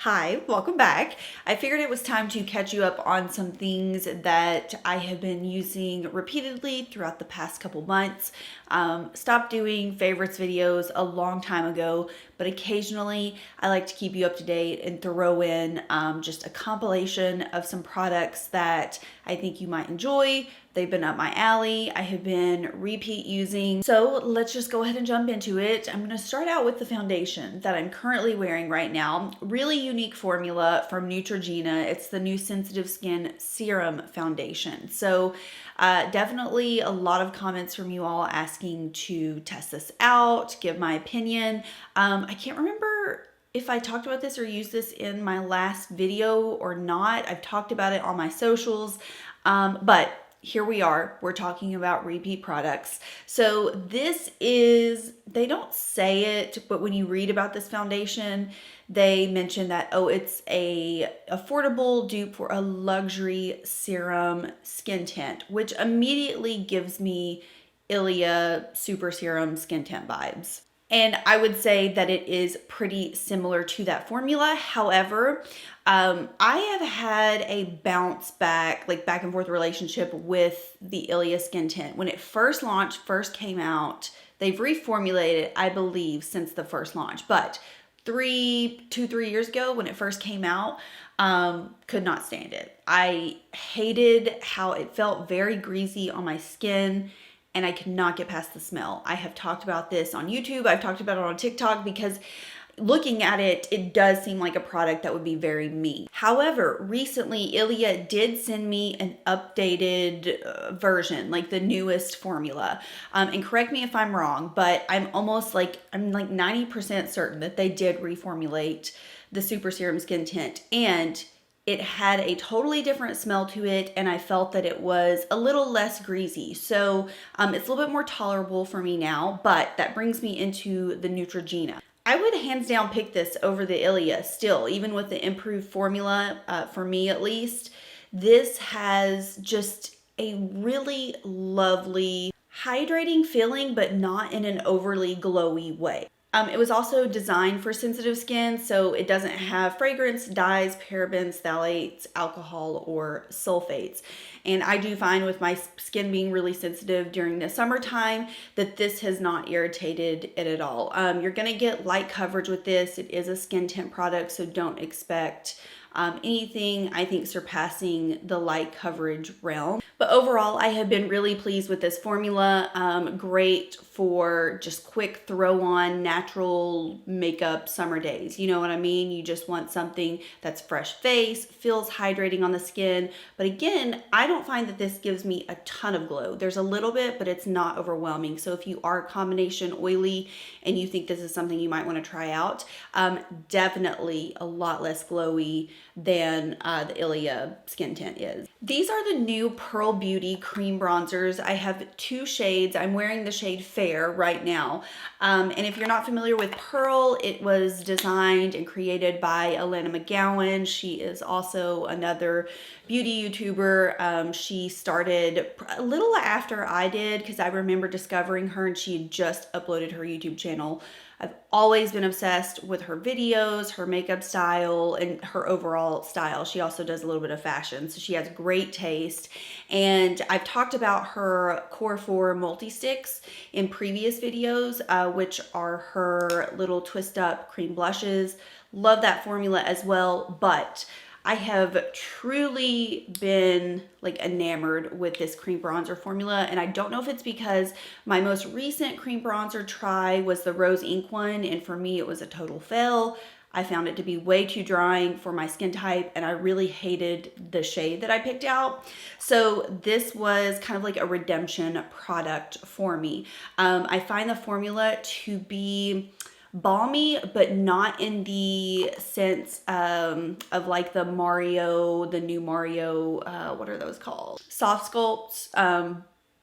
Hi, welcome back. I figured it was time to catch you up on some things that I have been using repeatedly throughout the past couple months. Stopped doing favorites videos a long time ago, but occasionally I like to keep you up to date and throw in just a compilation of some products that I think you might enjoy. They've been up my alley. I have been repeat using. So let's just go ahead and jump into it. I'm gonna start out with the foundation that I'm currently wearing right now. Really unique formula from Neutrogena. It's the new Sensitive Skin Serum Foundation. So definitely a lot of comments from you all asking to test this out, give my opinion. I can't remember if I talked about this or used this in my last video or not. I've talked about it on my socials, but here we are, we're talking about repeat products. So this is, they don't say it, but when you read about this foundation, they mention that, oh, it's a affordable dupe for a luxury serum skin tint, which immediately gives me Ilia Super Serum skin tint vibes. And I would say that it is pretty similar to that formula. However, I have had a bounce back, like back and forth relationship with the Ilia skin tint. When it first launched, first came out, they've reformulated, I believe, since the first launch. But 3 years ago when it first came out, could not stand it. I hated how it felt very greasy on my skin, and I could not get past the smell. I have talked about this on YouTube. I've talked about it on TikTok because looking at it, it does seem like a product that would be very me. However, recently Ilia did send me an updated version, like the newest formula. And correct me if I'm wrong, but I'm like 90% certain that they did reformulate the Super Serum Skin Tint, and it had a totally different smell to it, and I felt that it was a little less greasy. So it's a little bit more tolerable for me now, but that brings me into the Neutrogena. I would hands down pick this over the Ilia still, even with the improved formula, for me at least. This has just a really lovely hydrating feeling, but not in an overly glowy way. It was also designed for sensitive skin, so it doesn't have fragrance, dyes, parabens, phthalates, alcohol, or sulfates. And I do find with my skin being really sensitive during the summertime that this has not irritated it at all. You're gonna get light coverage with this. It is a skin tint product, so don't expect anything, I think, surpassing the light coverage realm. But overall, I have been really pleased with this formula. Great for just quick throw on natural makeup summer days. You know what I mean? You just want something that's fresh face, feels hydrating on the skin. But again, I don't find that this gives me a ton of glow. There's a little bit, but it's not overwhelming. So if you are combination oily and you think this is something you might want to try out, definitely a lot less glowy than the Ilia skin tint is. These are the new Pearl Beauty cream bronzers. I have 2 shades. I'm wearing the shade Fair right now. And if you're not familiar with Pearl, it was designed and created by Alana McGowan. She is also another beauty YouTuber. She started a little after I did because I remember discovering her and she had just uploaded her YouTube channel. I've always been obsessed with her videos, her makeup style, and her overall style. She also does a little bit of fashion, so she has great taste. And I've talked about her Core 4 multi-sticks in previous videos, which are her little twist up cream blushes. Love that formula as well, but I have truly been like enamored with this cream bronzer formula, and I don't know if it's because my most recent cream bronzer try was the Rose Ink one, and for me it was a total fail. I found it to be way too drying for my skin type, and I really hated the shade that I picked out. So this was kind of like a redemption product for me. I find the formula to be balmy, but not in the sense of like the new Mario, what are those called? Soft sculpts,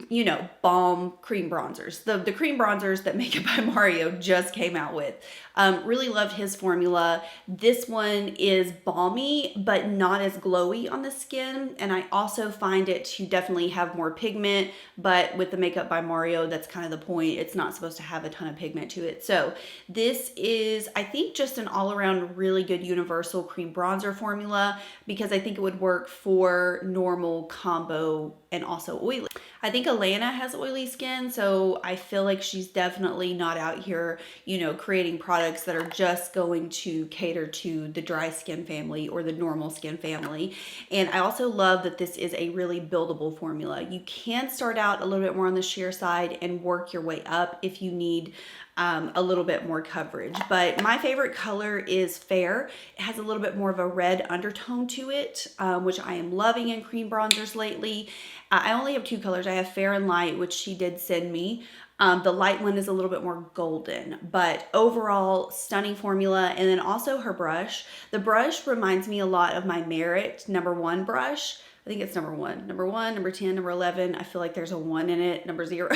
you know, balm cream bronzers. The cream bronzers that Makeup by Mario just came out with. Really loved his formula. This one is balmy, but not as glowy on the skin. And I also find it to definitely have more pigment, but with the Makeup by Mario, that's kind of the point. It's not supposed to have a ton of pigment to it. So this is, I think, just an all-around really good universal cream bronzer formula, because I think it would work for normal, combo, and also oily. I think Alana has oily skin, so I feel like she's definitely not out here, you know, creating products that are just going to cater to the dry skin family or the normal skin family. And I also love that this is a really buildable formula. You can start out a little bit more on the sheer side and work your way up if you need a little bit more coverage. But my favorite color is Fair. It has a little bit more of a red undertone to it, which I am loving in cream bronzers lately. I only have two colors. I have Fair and Light, which she did send me. The light one is a little bit more golden, but overall stunning formula. And then also her brush. The brush reminds me a lot of my Merit #1 brush. I think it's #1, number 10, number 11. I feel like there's a 1 in it, number 0.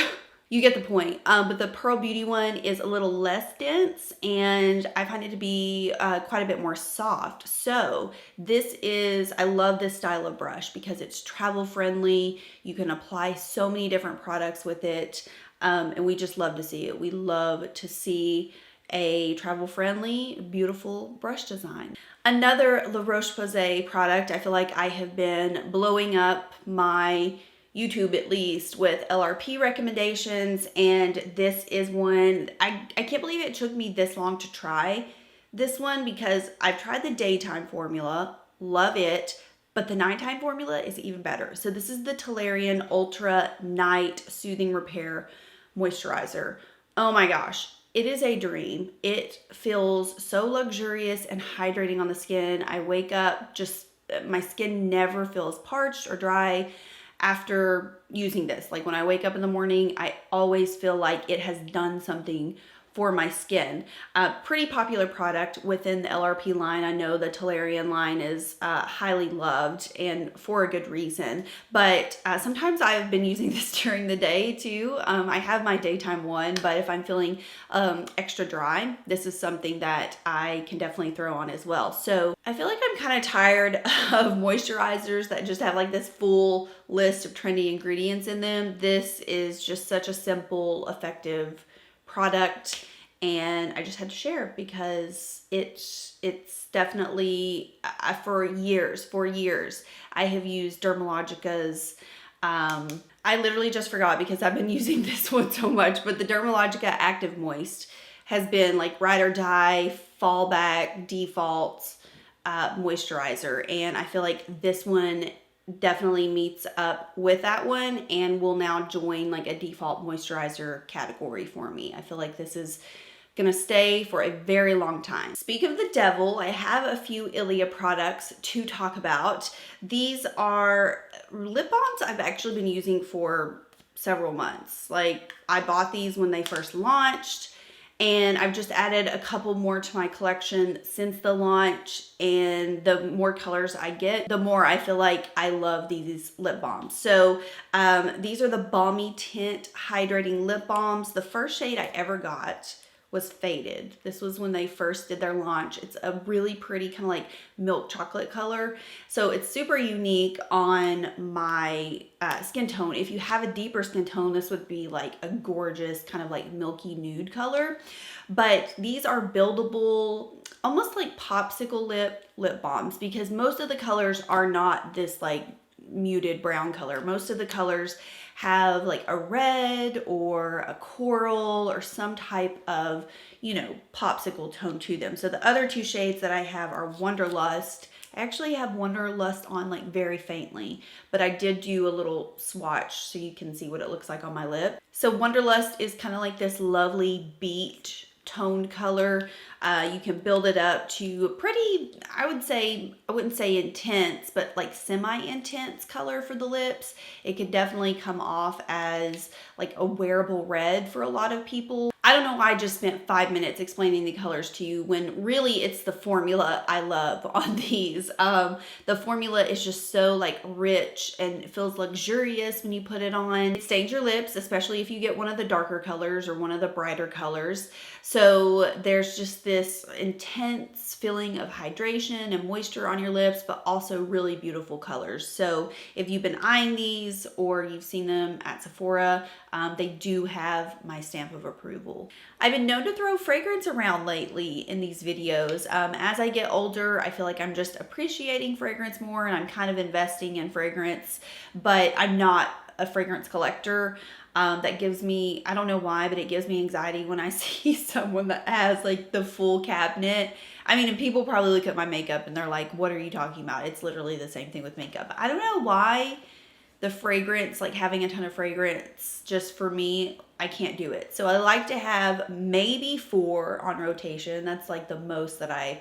You get the point. But the Pearl Beauty one is a little less dense, and I find it to be quite a bit more soft. So this is, I love this style of brush because it's travel friendly. You can apply so many different products with it, and we just love to see it. We love to see a travel friendly, beautiful brush design. Another La Roche-Posay product, I feel like I have been blowing up my YouTube at least with LRP recommendations, and this is one, I can't believe it took me this long to try this one, because I've tried the daytime formula, love it, but the nighttime formula is even better. So this is the Toleriane Ultra Night Soothing Repair Moisturizer. Oh my gosh, it is a dream. It feels so luxurious and hydrating on the skin. I wake up, just my skin never feels parched or dry after using this. Like when I wake up in the morning, I always feel like it has done something for my skin. Pretty popular product within the LRP line. I know the Toleriane line is highly loved, and for a good reason. But sometimes I've been using this during the day too. I have my daytime one, but if I'm feeling extra dry, this is something that I can definitely throw on as well. So I feel like I'm kind of tired of moisturizers that just have like this full list of trendy ingredients in them. This is just such a simple, effective product, and I just had to share because it's definitely for years I have used Dermalogica's I literally just forgot because I've been using this one so much, but the Dermalogica Active Moist has been like ride or die, fallback, default moisturizer, and I feel like this one definitely meets up with that one and will now join like a default moisturizer category for me. I feel like this is gonna stay for a very long time. Speak of the devil, I have a few Ilia products to talk about. These are lip balms I've actually been using for several months. Like I bought these when they first launched, and I've just added a couple more to my collection since the launch, and the more colors I get, the more I feel like I love these lip balms. So these are the Balmy Tint Hydrating Lip Balms. The first shade I ever got was Faded. This was when they first did their launch. It's a really pretty kind of like milk chocolate color. So it's super unique on my skin tone. If you have a deeper skin tone, this would be like a gorgeous kind of like milky nude color. But these are buildable, almost like popsicle lip balms, because most of the colors are not this like muted brown color. Most of the colors have like a red or a coral or some type of, you know, popsicle tone to them. So the other two shades that I have are Wonderlust. I actually have Wonderlust on like very faintly, but I did do a little swatch so you can see what it looks like on my lip. So Wonderlust is kind of like this lovely beige toned color. You can build it up to a pretty, I wouldn't say intense, but like semi-intense color for the lips. It could definitely come off as like a wearable red for a lot of people. I don't know why I just spent 5 minutes explaining the colors to you when really it's the formula I love on these. The formula is just so like rich and it feels luxurious when you put it on. It stains your lips, especially if you get one of the darker colors or one of the brighter colors. So there's just this intense feeling of hydration and moisture on your lips, but also really beautiful colors. So if you've been eyeing these or you've seen them at Sephora, they do have my stamp of approval. I've been known to throw fragrance around lately in these videos. As I get older, I feel like I'm just appreciating fragrance more and I'm kind of investing in fragrance, but I'm not a fragrance collector. That gives me, I don't know why, but it gives me anxiety when I see someone that has like the full cabinet. I mean, and people probably look at my makeup and they're like, what are you talking about? It's literally the same thing with makeup. I don't know why the fragrance, like having a ton of fragrance, just for me, I can't do it. So I like to have maybe 4 on rotation. That's like the most that I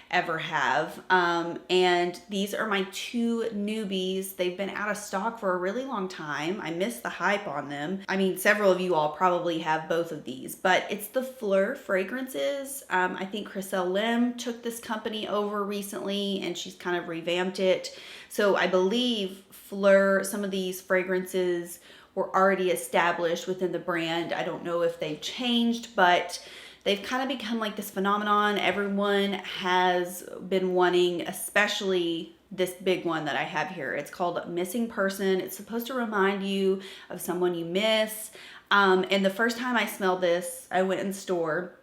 ever have. And these are my 2 newbies. They've been out of stock for a really long time. I missed the hype on them. I mean, several of you all probably have both of these, but it's the Phlur fragrances. I think Chriselle Lim took this company over recently and she's kind of revamped it. So I believe Phlur, some of these fragrances were already established within the brand. I don't know if they've changed, but they've kind of become like this phenomenon. Everyone has been wanting, especially this big one that I have here. It's called Missing Person. It's supposed to remind you of someone you miss. And the first time I smelled this, I went in the store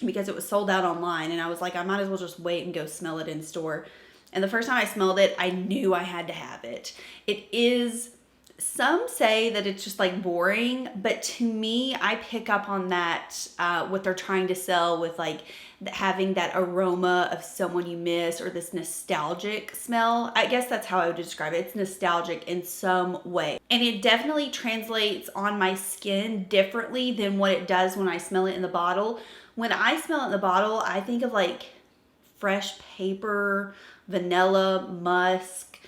because it was sold out online. And I was like, I might as well just wait and go smell it in store. And the first time I smelled it, I knew I had to have it. It is, some say that it's just like boring, but to me, I pick up on that, what they're trying to sell with like having that aroma of someone you miss or this nostalgic smell. I guess that's how I would describe it. It's nostalgic in some way. And it definitely translates on my skin differently than what it does when I smell it in the bottle. When I smell it in the bottle, I think of like fresh paper, vanilla, musk.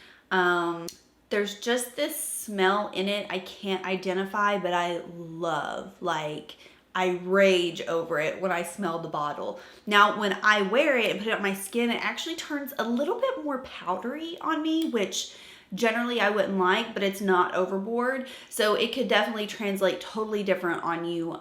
There's just this smell in it I can't identify, but I love. Like, I rage over it when I smell the bottle. Now, when I wear it and put it on my skin, it actually turns a little bit more powdery on me, which generally I wouldn't like, but it's not overboard. So it could definitely translate totally different on you,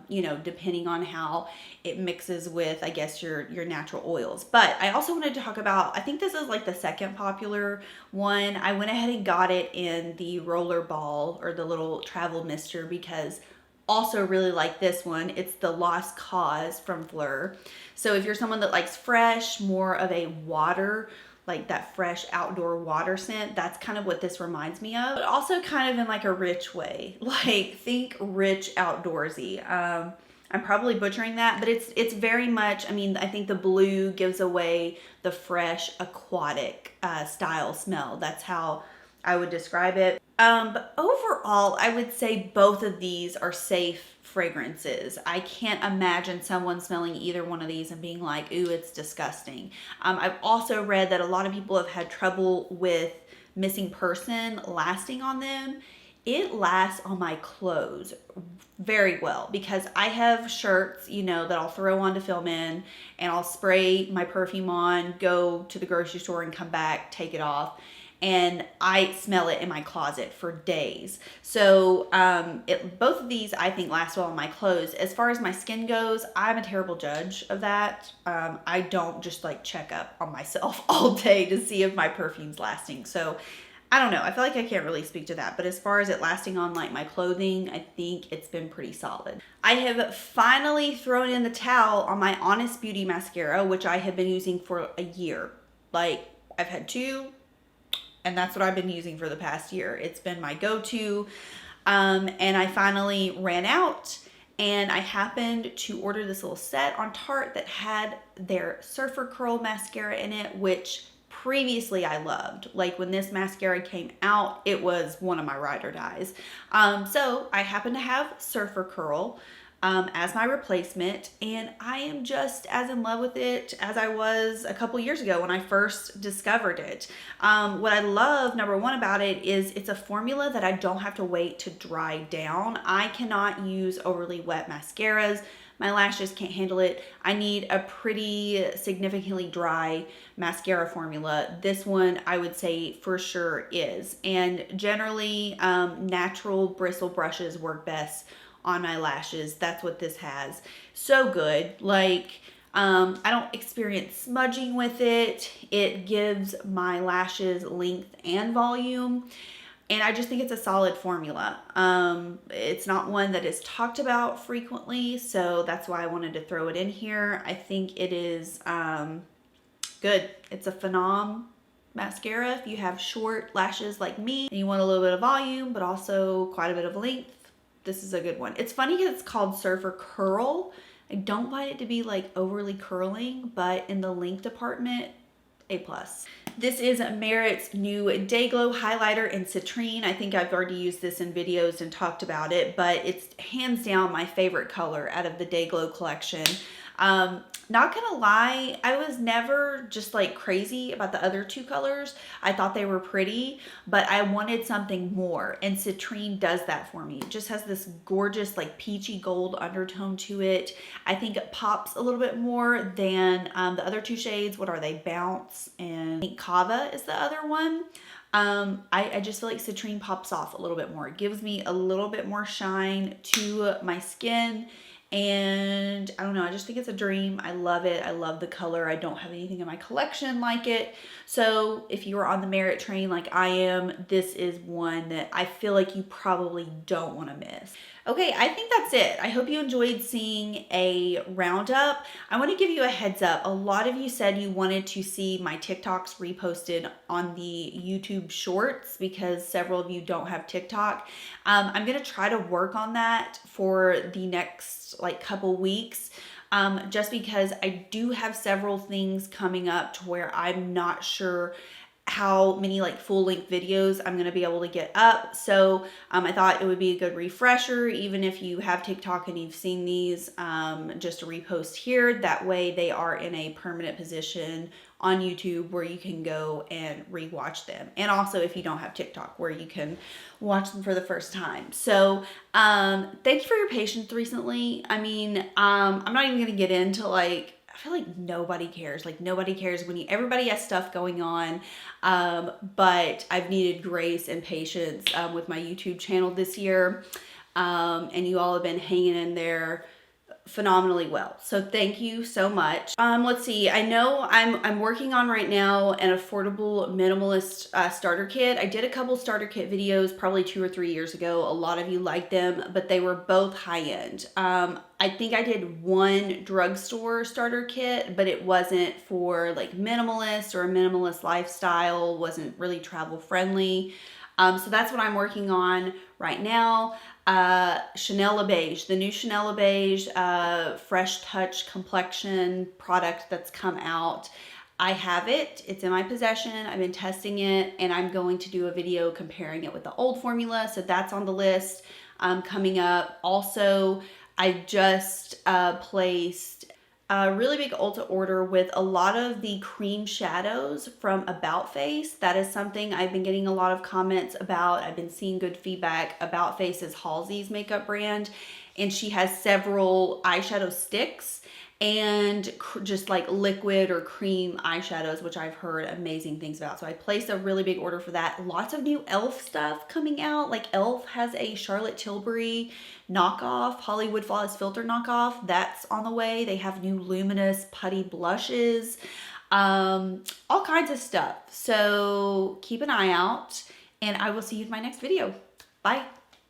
you know, depending on how it mixes with, I guess, your natural oils. But I also wanted to talk about, I think this is like the second popular one. I went ahead and got it in the roller ball or the little travel mister because also really like this one. It's the Lost Cause from Phlur. So if you're someone that likes fresh, more of a water, like that fresh outdoor water scent, that's kind of what this reminds me of, but also kind of in like a rich way. Like, think rich outdoorsy. I'm probably butchering that, but it's very much, I mean, I think the blue gives away the fresh aquatic style smell. That's how I would describe it. But overall, I would say both of these are safe fragrances. I can't imagine someone smelling either one of these and being like, ooh, it's disgusting. I've also read that a lot of people have had trouble with Missing Person lasting on them. It lasts on my clothes very well because I have shirts, you know, that I'll throw on to film in and I'll spray my perfume on, go to the grocery store and come back, take it off. And I smell it in my closet for days. So both of these I think last well on my clothes. As far as my skin goes, I'm a terrible judge of that. I don't just like check up on myself all day to see if my perfume's lasting. So I don't know. I feel like I can't really speak to that. But as far as it lasting on like my clothing, I think it's been pretty solid. I have finally thrown in the towel on my Honest Beauty mascara, which I have been using for a year. Like, I've had 2. And that's what I've been using for the past year. It's been my go-to. And I finally ran out and I happened to order this little set on Tarte that had their Surfer Curl mascara in it, which previously I loved. Like when this mascara came out, it was one of my ride or dies. So I happen to have Surfer Curl. as my replacement, and I am just as in love with it as I was a couple years ago when I first discovered it. What I love, number one, about it is it's a formula that I don't have to wait to dry down. I cannot use overly wet mascaras. My lashes can't handle it. I need a pretty significantly dry mascara formula. This one I would say for sure is. And generally, natural bristle brushes work best on my lashes. That's what this has. So good. Like, I don't experience smudging with it. It gives my lashes length and volume. And I just think it's a solid formula. It's not one that is talked about frequently, so that's why I wanted to throw it in here. I think it is good. It's a phenom mascara if you have short lashes like me and you want a little bit of volume, but also quite a bit of length. This is a good one. It's funny because it's called Surfer Curl. I don't find it to be like overly curling, but in the length department, A+. This is Merit's new Day Glow Highlighter in Citrine. I think I've already used this in videos and talked about it, but it's hands down my favorite color out of the Day Glow collection. Not gonna lie, I was never just like crazy about the other two colors. I thought they were pretty, but I wanted something more, and Citrine does that for me. It just has this gorgeous like peachy gold undertone to it. I think it pops a little bit more than the other two shades. What are they? Bounce and Kava is the other one. I just feel like Citrine pops off a little bit more. It gives me a little bit more shine to my skin. And I don't know, I just think it's a dream. I love it. I love the color. I don't have anything in my collection like it. So if you are on the Merit train like I am, this is one that I feel like you probably don't want to miss. Okay, I think that's it. I hope you enjoyed seeing a roundup. I want to give you a heads up. A lot of you said you wanted to see my TikToks reposted on the YouTube Shorts because several of you don't have TikTok. I'm going to try to work on that for the next like couple weeks. Just because I do have several things coming up to where I'm not sure how many like full length videos I'm going to be able to get up. So I thought it would be a good refresher, even if you have TikTok and you've seen these, just to repost here. That way they are in a permanent position on YouTube where you can go and rewatch them. And also if you don't have TikTok, where you can watch them for the first time. So thank you for your patience recently. I mean, I'm not even going to get into like, I feel like nobody cares. Like nobody cares when everybody has stuff going on. But I've needed grace and patience with my YouTube channel this year. And you all have been hanging in there phenomenally well. So thank you so much. Let's see. I know I'm working on right now an affordable minimalist starter kit. I did a couple starter kit videos probably 2 or 3 years ago. A lot of you liked them, but they were both high end. I think I did one drugstore starter kit, but it wasn't for like minimalist or a minimalist lifestyle, wasn't really travel friendly. So that's what I'm working on right now. Chanel Le Beige, the new Chanel Le Beige Fresh Touch complexion product that's come out. I have it. It's in my possession. I've been testing it, and I'm going to do a video comparing it with the old formula. So that's on the list coming up. Also, I just placed a really big Ulta order with a lot of the cream shadows from About Face. That is something I've been getting a lot of comments about. I've been seeing good feedback. About Face is Halsey's makeup brand, and she has several eyeshadow sticks and just like liquid or cream eyeshadows, which I've heard amazing things about. So I placed a really big order for that. Lots of new e.l.f. stuff coming out. Like e.l.f. has a Charlotte Tilbury knockoff, Hollywood Flawless Filter knockoff. That's on the way. They have new luminous putty blushes, all kinds of stuff. So keep an eye out, and I will see you in my next video. Bye.